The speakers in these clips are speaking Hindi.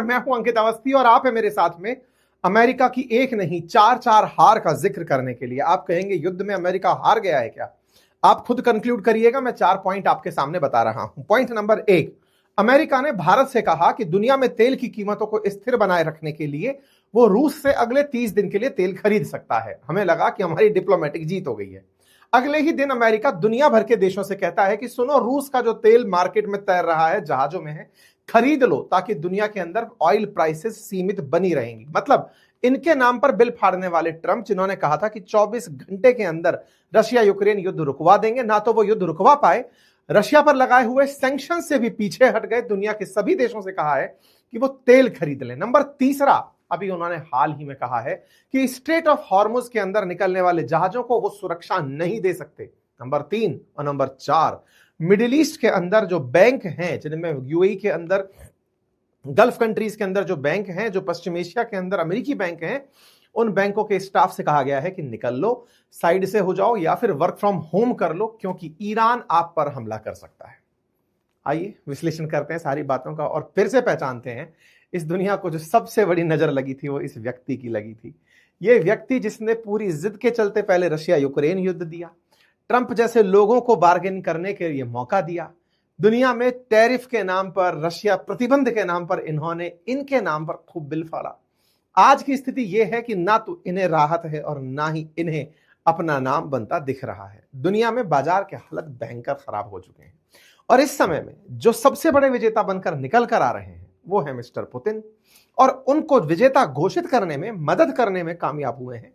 मैं हूं अंकित अवस्थी और आप है मेरे साथ में अमेरिका की एक नहीं चार चार हार का जिक्र करने के लिए। आप कहेंगे युद्ध में अमेरिका हार गया है क्या? आप खुद कंक्लूड करिएगा। मैं 4 पॉइंट आपके सामने बता रहा हूं। पॉइंट नंबर 1, अमेरिका ने भारत से कहा कि दुनिया में तेल की कीमतों को स्थिर बनाए रखने के लिए वो रूस से अगले 30 दिन के लिए तेल खरीद सकता है। हमें लगा कि हमारी डिप्लोमेटिक जीत हो गई है। अगले ही दिन अमेरिका दुनिया भर के देशों से कहता है कि सुनो, रूस का जो तेल मार्केट में तैर रहा है, जहाजों में है, खरीद लो ताकि दुनिया के अंदर ऑयल प्राइसेस सीमित बनी रहेंगी। मतलब इनके नाम पर बिल फाड़ने वाले ट्रंप, जिन्होंने कहा था कि 24 घंटे के अंदर रशिया यूक्रेन युद्ध रुकवा देंगे, ना तो वो युद्ध रुकवा पाए, रशिया पर लगाए हुए सैंक्शन से भी पीछे हट गए। दुनिया के सभी देशों से कहा है कि वो तेल खरीद लें। नंबर तीसरा, अभी उन्होंने हाल ही में कहा है कि स्ट्रेट ऑफ हॉर्मुज के अंदर निकलने वाले जहाजों को वो सुरक्षा नहीं दे सकते। नंबर 3 और नंबर 4, मिडिल ईस्ट के अंदर जो बैंक हैं, जिनमें यूएई के अंदर, गल्फ कंट्रीज के अंदर जो बैंक हैं, जो पश्चिम एशिया के अंदर अमेरिकी बैंक हैं, उन बैंकों के स्टाफ से कहा गया है कि निकल लो, साइड से हो जाओ या फिर वर्क फ्रॉम होम कर लो, क्योंकि ईरान आप पर हमला कर सकता है। आइए विश्लेषण करते हैं सारी बातों का और फिर से पहचानते हैं इस दुनिया को जो सबसे बड़ी नजर लगी थी वो इस व्यक्ति की लगी थी। ये व्यक्ति जिसने पूरी जिद के चलते पहले रशिया यूक्रेन युद्ध दिया, ट्रंप जैसे लोगों को बार्गेन करने के लिए मौका दिया, दुनिया में टैरिफ के नाम पर, रशिया प्रतिबंध के नाम पर इन्होंने इनके नाम पर खूब बिल फाड़ा। आज की स्थिति यह है कि ना तो इन्हें राहत है और ना ही इन्हें अपना नाम बनता दिख रहा है। दुनिया में बाजार के हालत भयंकर खराब हो चुके हैं और इस समय में जो सबसे बड़े विजेता बनकर निकल कर आ रहे हैं वो है मिस्टर पुतिन, और उनको विजेता घोषित करने में, मदद करने में कामयाब हुए हैं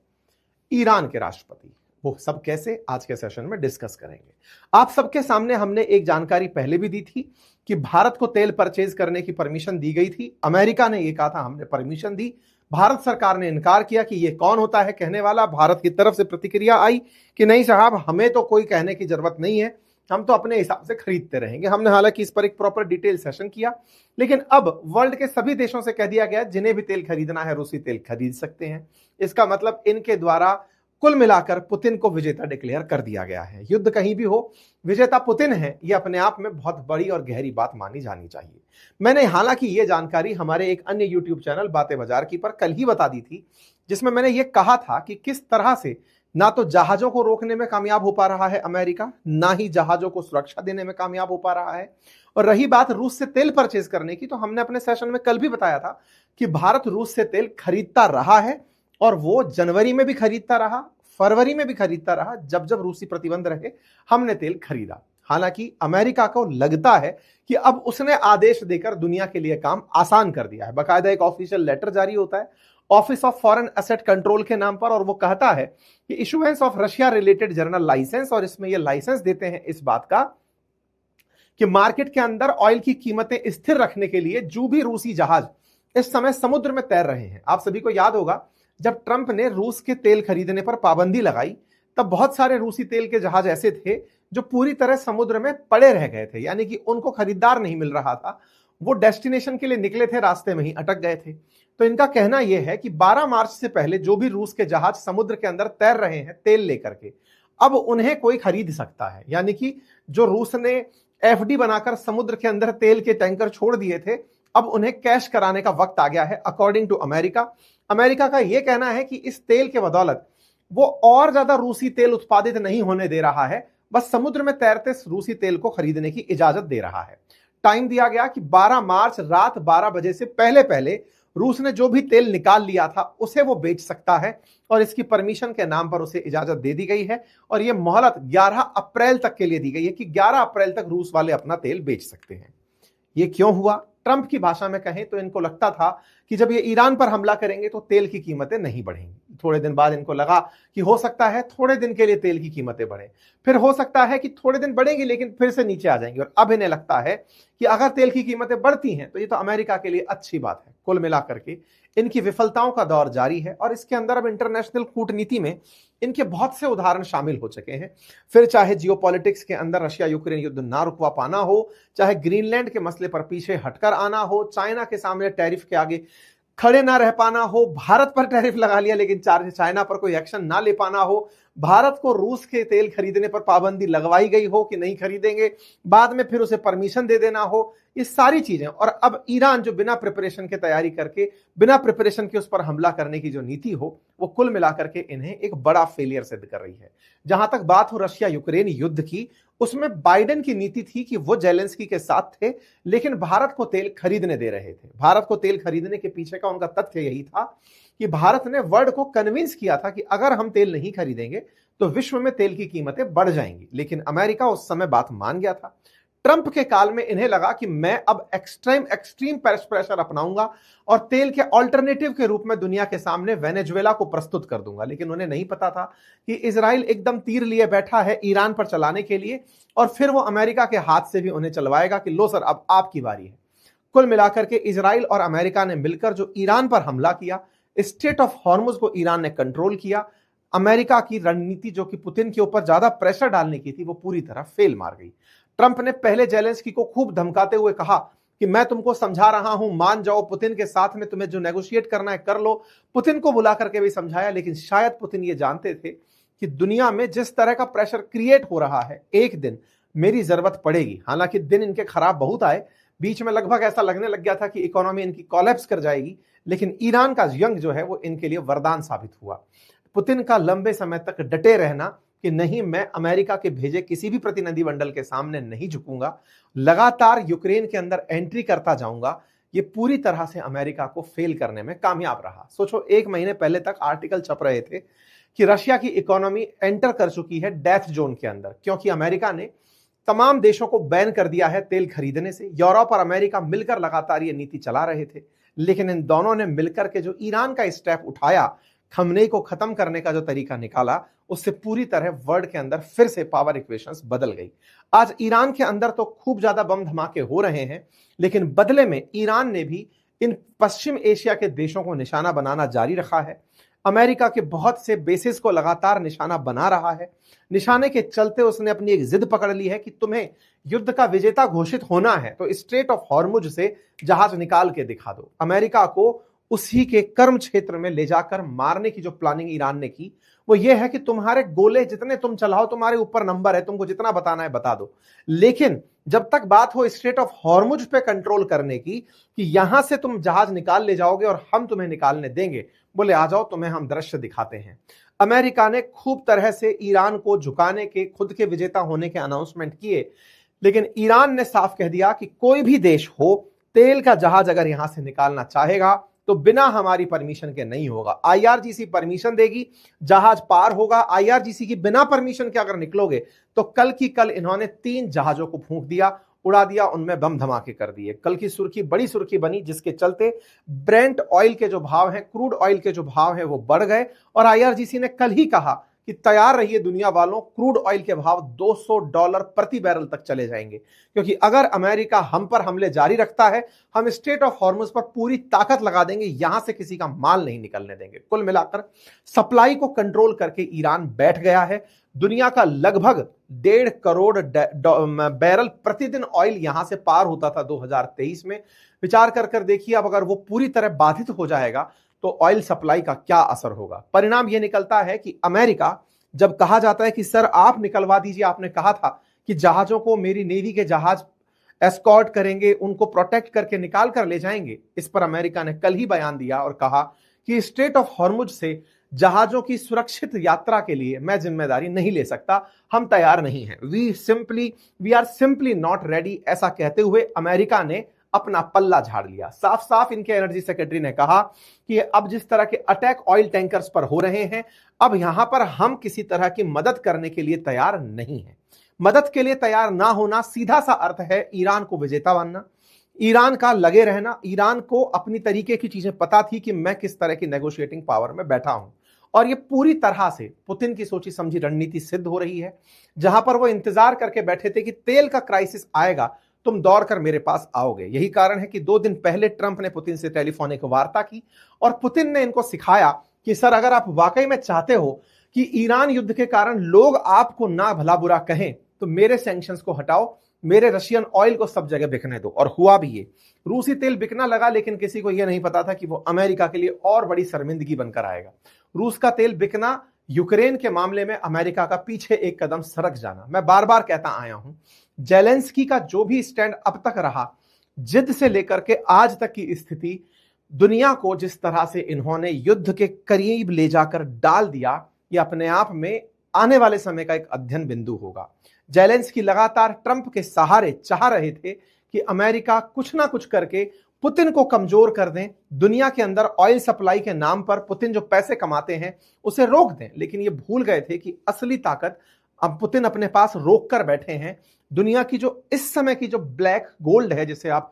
ईरान के राष्ट्रपति। वो सब कैसे, आज के सेशन में डिस्कस करेंगे। आप सबके सामने हमने एक जानकारी पहले भी दी थी कि भारत को तेल परचेज करने की परमिशन दी गई थी। अमेरिका ने यह कहा था हमने परमिशन दी, भारत सरकार ने इनकार किया कि यह कौन होता है कहने वाला। भारत की तरफ से प्रतिक्रिया आई कि नहीं साहब, हमें तो कोई कहने की जरूरत नहीं है, हम तो अपने हिसाब से खरीदते रहेंगे। हमने हालांकि इस पर एक प्रॉपर डिटेल सेशन किया, लेकिन अब वर्ल्ड के सभी देशों से कह दिया गया जिन्हें भी तेल खरीदना है रूसी तेल खरीद सकते हैं। इसका मतलब इनके द्वारा कुल मिलाकर पुतिन को विजेता डिक्लेयर कर दिया गया है। युद्ध कहीं भी हो, विजेता पुतिन है, यह अपने आप में बहुत बड़ी और गहरी बात मानी जानी चाहिए। मैंने हालांकि यह जानकारी हमारे एक अन्य यूट्यूब चैनल बातें बाजार की पर कल ही बता दी थी, जिसमें मैंने यह कहा था कि किस तरह से ना तो जहाजों को रोकने में कामयाब हो पा रहा है अमेरिका, ना ही जहाजों को सुरक्षा देने में कामयाब हो पा रहा है। और रही बात रूस से तेल परचेज करने की, तो हमने अपने सेशन में कल भी बताया था कि भारत रूस से तेल खरीदता रहा है और वो जनवरी में भी खरीदता रहा, फरवरी में भी खरीदता रहा। जब जब रूसी प्रतिबंध रहे हमने तेल खरीदा। हालांकि अमेरिका को लगता है कि अब उसने आदेश देकर दुनिया के लिए काम आसान कर दिया है। बाकायदा एक ऑफिशियल लेटर जारी होता है office of foreign asset control के नाम पर, और वो कहता है कि issuance of Russia related general licence, और इसमें ये लाइसेंस देते हैं इस बात का कि मार्केट के अंदर ऑयल की कीमतें स्थिर रखने के लिए जो भी रूसी जहाज इस समय समुद्र में तैर रहे हैं। आप सभी को याद होगा जब ट्रंप ने रूस के तेल खरीदने पर पाबंदी लगाई, तब बहुत सारे रूसी तेल के जहाज ऐसे थे जो पूरी तरह समुद्र में पड़े रह गए थे, यानी कि उनको खरीदार नहीं मिल रहा था। वो डेस्टिनेशन के लिए निकले थे, रास्ते में ही अटक गए थे। तो इनका कहना यह है कि 12 मार्च से पहले जो भी रूस के जहाज समुद्र के अंदर तैर रहे हैं तेल लेकर के, अब उन्हें कोई खरीद सकता है। यानी कि जो रूस ने एफडी बनाकर समुद्र के अंदर तेल के टैंकर छोड़ दिए थे, अब उन्हें कैश कराने का वक्त आ गया है अकॉर्डिंग टू अमेरिका। अमेरिका का यह कहना है कि इस तेल के बदौलत वो और ज्यादा रूसी तेल उत्पादित नहीं होने दे रहा है, बस समुद्र में तैरते रूसी तेल को खरीदने की इजाजत दे रहा है। टाइम दिया गया कि 12 मार्च रात 12 बजे से पहले पहले रूस ने जो भी तेल निकाल लिया था उसे वो बेच सकता है, और इसकी परमिशन के नाम पर उसे इजाजत दे दी गई है। और यह मोहलत 11 अप्रैल तक के लिए दी गई है कि 11 अप्रैल तक रूस वाले अपना तेल बेच सकते हैं। ये क्यों हुआ? ट्रंप की भाषा में कहें तो इनको लगता था कि जब ये ईरान पर हमला करेंगे तो तेल की कीमतें नहीं बढ़ेंगी। थोड़े दिन बाद इनको लगा कि हो सकता है थोड़े दिन के लिए तेल की कीमतें बढ़े, फिर हो सकता है कि थोड़े दिन बढ़ेंगी लेकिन फिर से नीचे आ जाएंगी, और अब इन्हें लगता है कि अगर तेल की कीमतें बढ़ती हैं तो ये तो अमेरिका के लिए अच्छी बात है। कुल मिलाकर के इनकी विफलताओं का दौर जारी है, और इसके अंदर अब इंटरनेशनल कूटनीति में इनके बहुत से उदाहरण शामिल हो चुके हैं। फिर चाहे जियोपॉलिटिक्स के अंदर रशिया यूक्रेन युद्ध ना रुकवा पाना हो, चाहे ग्रीनलैंड के मसले पर पीछे हटकर आना हो, चाइना के सामने टैरिफ के आगे खड़े ना रह पाना हो, भारत पर टैरिफ लगा लिया लेकिन चाइना पर कोई एक्शन ना ले पाना हो, भारत को रूस के तेल खरीदने पर पाबंदी लगवाई गई हो कि नहीं खरीदेंगे, बाद में फिर उसे परमिशन दे देना हो, ये सारी चीजें। और अब ईरान जो बिना प्रिपरेशन के तैयारी करके, बिना प्रिपरेशन के उस पर हमला करने की जो नीति हो, वो कुल मिलाकर के इन्हें एक बड़ा फेलियर सिद्ध कर रही है। जहां तक बात हो रशिया यूक्रेन युद्ध की, उसमें बाइडेन की नीति थी कि वो जेलेंस्की के साथ थे, लेकिन भारत को तेल खरीदने दे रहे थे। भारत को तेल खरीदने के पीछे का उनका तथ्य यही था कि भारत ने वर्ल्ड को कन्विंस किया था कि अगर हम तेल नहीं खरीदेंगे तो विश्व में तेल की कीमतें बढ़ जाएंगी। लेकिन अमेरिका उस समय बात मान गया था। ट्रंप के काल में इन्हें लगा कि मैं अब एक्सट्रीम प्रेशर अपनाऊंगा और तेल के ऑल्टरनेटिव के रूप में दुनिया के सामने वेनेजुएला को प्रस्तुत कर दूंगा। लेकिन उन्हें नहीं पता था कि इजराइल एकदम तीर लिए बैठा है ईरान पर चलाने के लिए, और फिर वो अमेरिका के हाथ से भी उन्हें चलवाएगा कि लो सर, अब आपकी बारी है। कुल मिलाकर के इजराइल और अमेरिका ने मिलकर जो ईरान पर हमला किया, स्ट्रेट ऑफ हॉर्मुज को ईरान ने कंट्रोल किया। अमेरिका की रणनीति जो कि पुतिन के ऊपर ज्यादा प्रेशर डालने की थी, वो पूरी तरह फेल मार गई। ट्रंप ने पहले जेलेंस्की को खूब धमकाते हुए कहा कि मैं तुमको समझा रहा हूं, मान जाओ, पुतिन के साथ में तुम्हें जो नेगोशिएट करना है कर लो। पुतिन को बुला करके भी समझाया, लेकिन शायद पुतिन ये जानते थे कि दुनिया में जिस तरह का प्रेशर क्रिएट हो रहा है, एक दिन मेरी जरूरत पड़ेगी। हालांकि दिन इनके खराब बहुत आए, बीच में लगभग ऐसा लगने लग गया था कि इकोनॉमी इनकी कोलैप्स कर जाएगी, लेकिन ईरान का जंग जो है वो इनके लिए वरदान साबित हुआ। पुतिन का लंबे समय तक डटे रहना कि नहीं, मैं अमेरिका के भेजे किसी भी प्रतिनिधि मंडल के सामने नहीं झुकूंगा, लगातार यूक्रेन के अंदर एंट्री करता जाऊंगा, ये पूरी तरह से अमेरिका को फेल करने में कामयाब रहा। सोचो, 1 महीने पहले तक आर्टिकल छप रहे थे कि रशिया की इकोनॉमी एंटर कर चुकी है डेथ जोन के अंदर, क्योंकि अमेरिका ने तमाम देशों को बैन कर दिया है तेल खरीदने से। यूरोप और अमेरिका मिलकर लगातार ये नीति चला रहे थे, लेकिन इन दोनों ने मिलकर के जो ईरान का स्टेप उठाया, खमनेई को खत्म करने का जो तरीका निकाला, उससे पूरी तरह वर्ल्ड के अंदर फिर से पावर इक्वेशंस बदल गई। आज ईरान के अंदर तो खूब ज्यादा बम धमाके हो रहे हैं, लेकिन बदले में ईरान ने भी इन पश्चिम एशिया के देशों को निशाना बनाना जारी रखा है। अमेरिका के बहुत से बेसिस को लगातार निशाना बना रहा है। निशाने के चलते उसने अपनी एक जिद पकड़ ली है कि तुम्हें युद्ध का विजेता घोषित होना है तो स्ट्रेट ऑफ हॉर्मुज से जहाज निकाल के दिखा दो। अमेरिका को उसी के कर्म क्षेत्र में ले जाकर मारने की जो प्लानिंग ईरान ने की, वो ये है कि तुम्हारे गोले जितने तुम चलाओ, तुम्हारे ऊपर नंबर है, तुमको जितना बताना है बता दो। लेकिन जब तक बात हो स्ट्रेट ऑफ हॉर्मुज पे कंट्रोल करने की, कि यहां से तुम जहाज निकाल ले जाओगे और हम तुम्हें निकालने देंगे, बोले आ जाओ, तुम्हें हम दृश्य दिखाते हैं। अमेरिका ने खूब तरह से ईरान को झुकाने के, खुद के विजेता होने के अनाउंसमेंट किए, लेकिन ईरान ने साफ कह दिया कि कोई भी देश हो, तेल का जहाज अगर यहां से निकालना चाहेगा तो बिना हमारी परमिशन के नहीं होगा। आईआरजीसी परमिशन देगी, जहाज पार होगा। आईआरजीसी की बिना परमिशन के अगर निकलोगे तो कल की कल इन्होंने 3 जहाजों को फूंक दिया, उड़ा दिया, उनमें बम धमाके कर दिए। कल की सुर्खी बड़ी सुर्खी बनी, जिसके चलते ब्रेंट ऑयल के जो भाव हैं, क्रूड ऑयल के जो भाव हैं, वो बढ़ गए। और आईआरजीसी ने कल ही कहा कि तैयार रहिए दुनिया वालों, क्रूड ऑयल के भाव $200 प्रति बैरल तक चले जाएंगे, क्योंकि अगर अमेरिका हम पर हमले जारी रखता है, हम स्ट्रेट ऑफ हॉर्मुज पर पूरी ताकत लगा देंगे, यहां से किसी का माल नहीं निकलने देंगे। कुल मिलाकर सप्लाई को कंट्रोल करके ईरान बैठ गया है। दुनिया का लगभग 1.5 करोड़ बैरल प्रतिदिन ऑयल यहां से पार होता था 2023 में। विचार कर देखिए, अब अगर वो पूरी तरह बाधित हो जाएगा तो ऑयल सप्लाई का क्या असर होगा। परिणाम यह निकलता है कि अमेरिका, जब कहा जाता है कि सर आप निकलवा दीजिए, आपने कहा था कि जहाजों को, मेरी नेवी के जहाज एस्कॉर्ट करेंगे, उनको प्रोटेक्ट करके निकाल कर ले जाएंगे। इस पर अमेरिका ने कल ही बयान दिया और कहा कि स्ट्रेट ऑफ हॉर्मुज से जहाजों की सुरक्षित यात्रा के लिए मैं जिम्मेदारी नहीं ले सकता, हम तैयार नहीं हैं, we are simply not ready. ऐसा कहते हुए अमेरिका ने अपना पल्ला झाड़ लिया। साफ साफ इनके एनर्जी सेक्रेटरी ने कहा कि अब जिस तरह के अटैक ऑयल टैंकर्स पर हो रहे हैं, अब यहां पर हम किसी तरह की मदद करने के लिए तैयार नहीं है। मदद के लिए तैयार ना होना सीधा सा अर्थ है ईरान को विजेता बनना, ईरान का लगे रहना। ईरान को अपनी तरीके की चीजें पता थी कि मैं किस तरह की नेगोशिएटिंग पावर में बैठा हूं, और ये पूरी तरह से पुतिन की सोची समझी रणनीति सिद्ध हो रही है। जहां पर वो इंतजार करके बैठे थे कि तेल का क्राइसिस आएगा, तुम दौड़ कर मेरे पास आओगे। यही कारण है कि 2 दिन पहले ट्रंप ने पुतिन से टेलीफोनिक वार्ता की और पुतिन ने इनको सिखाया कि सर, अगर आप वाकई में चाहते हो कि ईरान युद्ध के कारण लोग आपको ना भला बुरा कहें, तो मेरे सैंक्शंस को हटाओ, मेरे रशियन ऑयल को सब जगह बिकने दो। और हुआ भी ये, रूसी तेल बिकना लगा, लेकिन किसी को यह नहीं पता था कि वो अमेरिका के लिए और बड़ी शर्मिंदगी बनकर आएगा। रूस का तेल बिकना यूक्रेन के मामले में अमेरिका का पीछे एक कदम सरक जाना। मैं बार बार कहता आया हूं, जेलेंस्की का जो भी स्टैंड अब तक रहा, जिद से लेकर के आज तक की स्थिति, दुनिया को जिस तरह से इन्होंने युद्ध के करीब ले जाकर डाल दिया, ये अपने आप में आने वाले समय का एक अध्ययन बिंदु होगा। जेलेंस्की लगातार ट्रंप के सहारे चाह रहे थे कि अमेरिका कुछ ना कुछ करके पुतिन को कमजोर कर दें, दुनिया के अंदर ऑयल सप्लाई के नाम पर पुतिन जो पैसे कमाते हैं उसे रोक दें। लेकिन ये भूल गए थे कि असली ताकत अब पुतिन अपने पास रोक कर बैठे हैं। दुनिया की जो इस समय की जो ब्लैक गोल्ड है, जिसे आप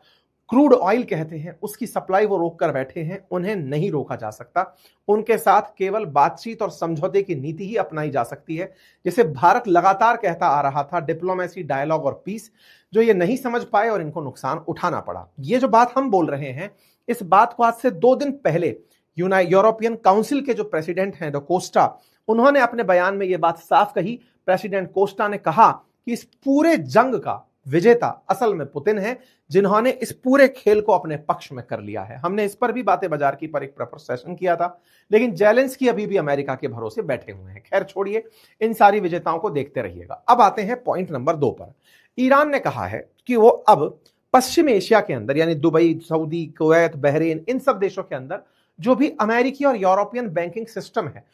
क्रूड ऑयल कहते हैं, उसकी सप्लाई वो रोक कर बैठे हैं। उन्हें नहीं रोका जा सकता। उनके साथ केवल बातचीत और समझौते की नीति ही अपनाई जा सकती है, जिसे भारत लगातार कहता आ रहा था, डिप्लोमेसी, डायलॉग और पीस, जो ये नहीं समझ पाए और इनको नुकसान उठाना पड़ा। ये जो बात हम बोल रहे हैं, इस बात को आज से 2 दिन पहले यूरोपियन काउंसिल के जो प्रेसिडेंट हैं, द कोस्टा, उन्होंने अपने बयान में ये बात साफ कही। प्रेसिडेंट कोस्टा ने कहा कि इस पूरे जंग का विजेता असल में पुतिन है, जिन्होंने इस पूरे खेल को अपने पक्ष में कर लिया है। हमने इस पर भी बातें बाजार की पर एक प्रॉपर सेशन किया था, लेकिन जेलेंस्की अभी भी अमेरिका के भरोसे बैठे हुए हैं। खैर छोड़िए, इन सारी विजेताओं को देखते रहिएगा। अब आते हैं पॉइंट नंबर 2 पर। ईरान ने कहा है कि वो अब पश्चिम एशिया के अंदर, यानी दुबई, सऊदी, कुवैत, बहरीन, इन सब देशों के अंदर जो भी अमेरिकी और यूरोपियन बैंकिंग सिस्टम है,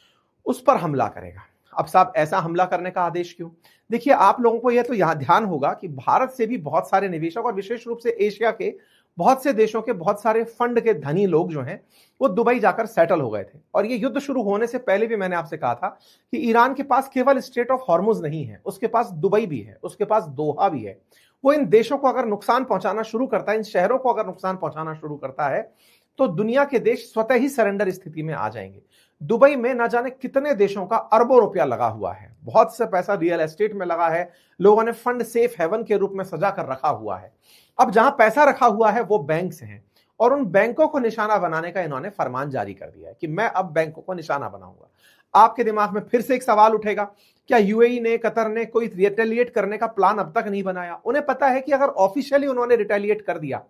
उस पर हमला करेगा। अब साहब, ऐसा हमला करने का आदेश क्यों? देखिए, आप लोगों को यह तो यहां ध्यान होगा कि भारत से भी बहुत सारे निवेशक और विशेष रूप से एशिया के बहुत से देशों के बहुत सारे फंड के धनी लोग जो हैं, वो दुबई जाकर सेटल हो गए थे। और ये युद्ध शुरू होने से पहले भी मैंने आपसे कहा था कि ईरान के पास केवल स्ट्रेट ऑफ हॉर्मुज नहीं है, उसके पास दुबई भी है, उसके पास दोहा भी है। वो इन देशों को अगर नुकसान पहुंचाना शुरू करता है, इन शहरों को अगर नुकसान पहुंचाना शुरू करता है, तो दुनिया के देश स्वतः ही सरेंडर स्थिति में आ जाएंगे। दुबई में न जाने कितने देशों का अरबों रुपया लगा हुआ है, बहुत से पैसा रियल एस्टेट में लगा है, लोगों ने फंड सेफ हेवन के रूप में सजा कर रखा हुआ है। अब जहां पैसा रखा हुआ है वो बैंक्स हैं, और उन बैंकों को निशाना बनाने का इन्होंने फरमान जारी कर दिया है कि मैं अब बैंकों को निशाना बनाऊंगा। आपके दिमाग में फिर से एक सवाल उठेगा, क्या यूएई ने, कतर ने कोई रिटेलिएट करने का प्लान अब तक नहीं बनाया? उन्हें पता है कि अगर ऑफिशियली उन्होंने रिटेलिएट कर दिया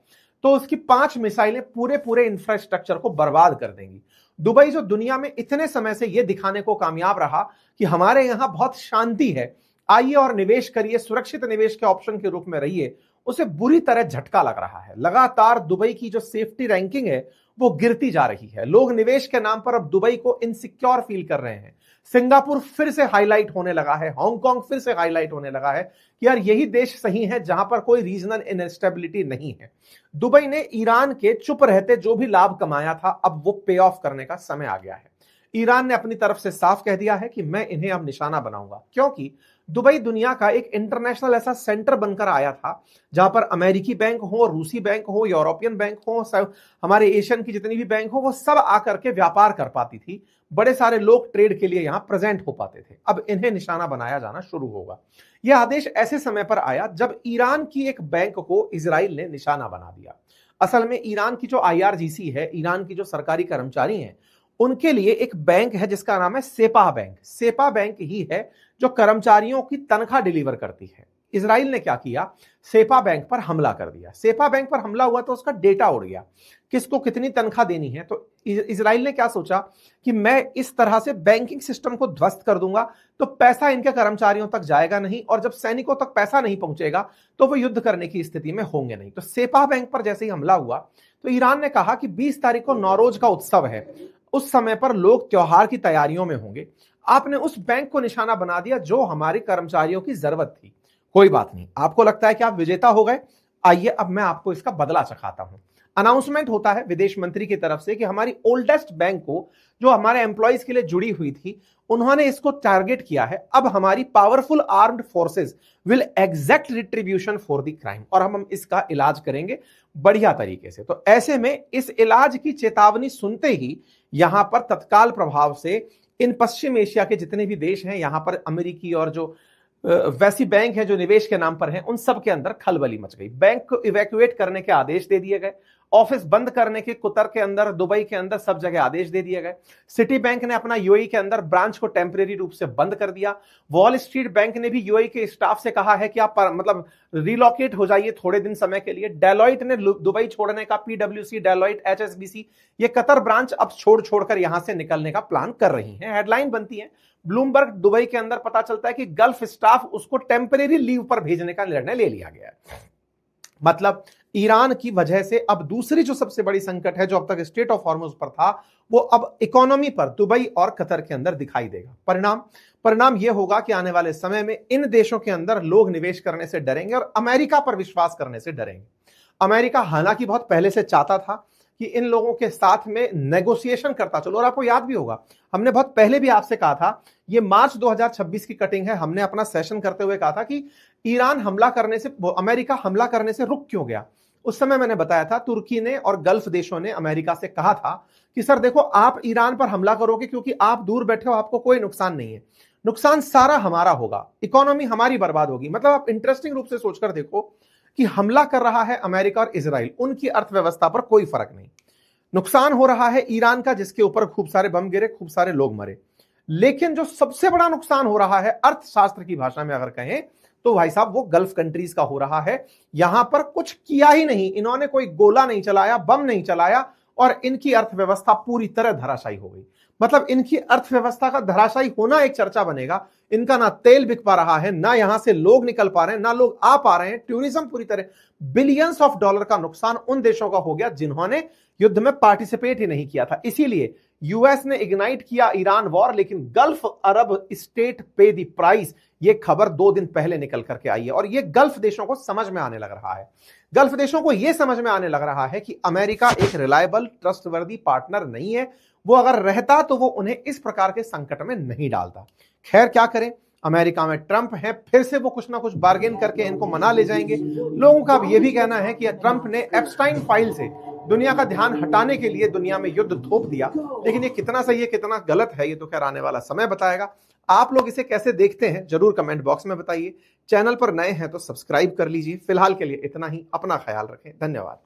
तो उसकी 5 मिसाइलें पूरे इंफ्रास्ट्रक्चर को बर्बाद कर देंगी। दुबई जो दुनिया में इतने समय से यह दिखाने को कामयाब रहा कि हमारे यहां बहुत शांति है, आइए और निवेश करिए, सुरक्षित निवेश के ऑप्शन के रूप में रहिए, उसे बुरी तरह झटका लग रहा है। लगातार दुबई की जो सेफ्टी रैंकिंग है वो गिरती जा रही है। लोग निवेश के नाम पर अब दुबई को इनसिक्योर फील कर रहे हैं। सिंगापुर फिर से हाईलाइट होने लगा है, हांगकांग फिर से हाईलाइट होने लगा है कि यार यही देश सही है जहां पर कोई रीजनल इनस्टेबिलिटी नहीं है। दुबई ने ईरान के चुप रहते जो भी लाभ कमाया था, अब वो पे ऑफ करने का समय आ गया है। ईरान ने अपनी तरफ से साफ कह दिया है कि मैं इन्हें अब निशाना बनाऊंगा, क्योंकि दुबई दुनिया का एक इंटरनेशनल ऐसा सेंटर बनकर आया था जहां पर अमेरिकी बैंक हो, रूसी बैंक हो, यूरोपियन बैंक हो, हमारे एशियन की जितनी भी बैंक हो, वो सब आकर के व्यापार कर पाती थी। बड़े सारे लोग ट्रेड के लिए यहां प्रेजेंट हो पाते थे। अब इन्हें निशाना बनाया जाना शुरू होगा। यह आदेश ऐसे समय पर आया जब ईरान की एक बैंक को इजराइल ने निशाना बना दिया। असल में ईरान की जो IRGC है, ईरान की जो सरकारी कर्मचारी हैं, उनके लिए एक बैंक है जिसका नाम है सेपा बैंक। सेपा बैंक ही है जो कर्मचारियों की तनख्वाह डिलीवर करती है। इजराइल ने क्या किया, सेपा बैंक पर हमला कर दिया। सेपा बैंक पर हमला हुआ तो उसका डेटा उड़ गया, किसको कितनी तनख्वाह देनी है। तो इजराइल ने क्या सोचा कि मैं इस तरह से बैंकिंग सिस्टम को ध्वस्त कर दूंगा तो पैसा इनके कर्मचारियों तक जाएगा नहीं, और जब सैनिकों तक पैसा नहीं पहुंचेगा तो वो युद्ध करने की स्थिति में होंगे नहीं। तो सेपा बैंक पर जैसे ही हमला हुआ तो ईरान ने कहा कि 20 तारीख को नौरोज का उत्सव है, उस समय पर लोग त्योहार की तैयारियों में होंगे, आपने उस बैंक को निशाना बना दिया जो हमारे कर्मचारियों की जरूरत थी। कोई बात नहीं, आपको लगता है कि आप विजेता हो गए, आइए अब मैं आपको इसका बदला चखाता हूं। अनाउंसमेंट होता है विदेश मंत्री की तरफ से कि हमारी ओल्डेस्ट बैंक को, जो हमारे एम्प्लॉइज के लिए जुड़ी हुई थी, उन्होंने इसको टारगेट किया है। अब हमारी powerful armed forces will exact retribution for the crime, और हम इसका इलाज करेंगे बढ़िया तरीके से। तो ऐसे में इस इलाज की चेतावनी सुनते ही यहां पर तत्काल प्रभाव से इन पश्चिम एशिया के जितने भी देश हैं, यहां पर अमेरिकी और जो वैसी बैंक है जो निवेश के नाम पर हैं, उन सब के अंदर खलबली मच गई। बैंक को इवैक्यूएट करने के आदेश दे दिए गए ऑफिस बंद करने के कतर के अंदर, दुबई के अंदर सब जगह आदेश दे दिए गए। सिटी बैंक ने अपना यूएई के अंदर ब्रांच को टेम्परेरी रूप से बंद कर दिया। वॉल स्ट्रीट बैंक ने भी यूएई के स्टाफ से कहा है कि आप मतलब रिलोकेट हो जाइए थोड़े दिन समय के लिए। डेलॉइट ने दुबई छोड़ने का, पीडब्ल्यूसी, डेलॉइट, एचएसबीसी, ये कतर ब्रांच अब छोड़कर यहां से निकलने का प्लान कर रही हैं। हेडलाइन बनती है ब्लूमबर्ग दुबई के अंदर पता चलता है कि गल्फ स्टाफ उसको टेम्परेरी लीव पर भेजने का निर्णय ले लिया गया है। मतलब ईरान की वजह से अब दूसरी जो सबसे बड़ी संकट है, जो अब तक स्ट्रेट ऑफ हॉर्मुज पर था, वो अब इकोनॉमी पर दुबई और कतर के अंदर दिखाई देगा। परिणाम यह होगा कि आने वाले समय में इन देशों के अंदर लोग निवेश करने से डरेंगे और अमेरिका पर विश्वास करने से डरेंगे। अमेरिका हालांकि बहुत पहले से चाहता था कि इन लोगों के साथ में नेगोशिएशन करता चलो, और आपको याद भी होगा हमने बहुत पहले भी आपसे कहा था, ये मार्च 2026 की कटिंग है, हमने अपना सेशन करते हुए कहा था कि ईरान हमला करने से, अमेरिका हमला करने से रुक क्यों गया। उस समय मैंने बताया था तुर्की ने और गल्फ देशों ने अमेरिका से कहा था कि सर देखो, आप ईरान पर हमला करोगे क्योंकि आप दूर बैठे हो, आपको कोई नुकसान नहीं है, नुकसान सारा हमारा होगा, इकोनॉमी हमारी बर्बाद होगी। मतलब आप इंटरेस्टिंग रूप से सोचकर देखो कि हमला कर रहा है अमेरिका और इजराइल, उनकी अर्थव्यवस्था पर कोई फर्क नहीं, नुकसान हो रहा है ईरान का जिसके ऊपर खूब सारे बम गिरे, खूब सारे लोग मरे। लेकिन जो सबसे बड़ा नुकसान हो रहा है अर्थशास्त्र की भाषा में अगर कहें तो भाई साहब वो गल्फ कंट्रीज का हो रहा है। यहां पर कुछ किया ही नहीं, इन्होंने कोई गोला नहीं चलाया, बम नहीं चलाया, और इनकी अर्थव्यवस्था पूरी तरह धराशायी हो गई। मतलब इनकी अर्थव्यवस्था का धराशायी होना एक चर्चा बनेगा। इनका ना तेल बिक पा रहा है, ना यहां से लोग निकल पा रहे हैं, ना लोग आ पा रहे हैं, टूरिज्म पूरी तरह, बिलियंस ऑफ डॉलर का नुकसान उन देशों का हो गया जिन्होंने युद्ध में पार्टिसिपेट ही नहीं किया था। इसीलिए यूएस ने इग्नाइट किया ईरान वॉर, लेकिन गल्फ अरब स्टेट पे द प्राइस, ये खबर 2 दिन पहले निकल करके आई है। और ये गल्फ देशों को समझ में आने लग रहा है, गल्फ देशों को यह समझ में आने लग रहा है कि अमेरिका एक रिलायबल, ट्रस्टवर्दी पार्टनर नहीं है। वो अगर रहता तो वो उन्हें इस प्रकार के संकट में नहीं डालता। खैर क्या करें, अमेरिका में ट्रंप है, फिर से वो कुछ ना कुछ बार्गेन करके इनको मना ले जाएंगे। लोगों का अब यह भी कहना है कि ट्रंप ने एप्स्टाइन फाइल से दुनिया का ध्यान हटाने के लिए दुनिया में युद्ध थोप दिया। लेकिन ये कितना सही है, कितना गलत है, ये तो खैर आने वाला समय बताएगा। आप लोग इसे कैसे देखते हैं जरूर कमेंट बॉक्स में बताइए। चैनल पर नए हैं तो सब्सक्राइब कर लीजिए। फिलहाल के लिए इतना ही, अपना ख्याल रखें, धन्यवाद।